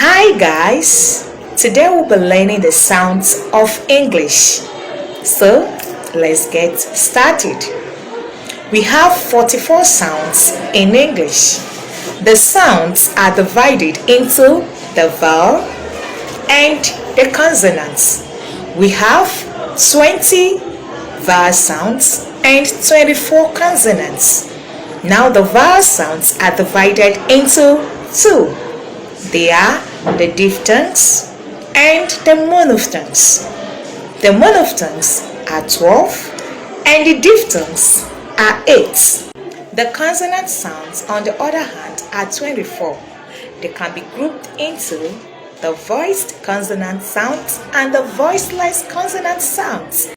Hi guys! Today we'll be learning the sounds of English. So let's get started. We have 44 sounds in English. The sounds are divided into the vowel and the consonants. We have 20 vowel sounds and 24 consonants. Now the vowel sounds are divided into two. They are the diphthongs and the monophthongs. The monophthongs are 12 and the diphthongs are 8. The consonant sounds, on the other hand, are 24. They can be grouped into the voiced consonant sounds and the voiceless consonant sounds.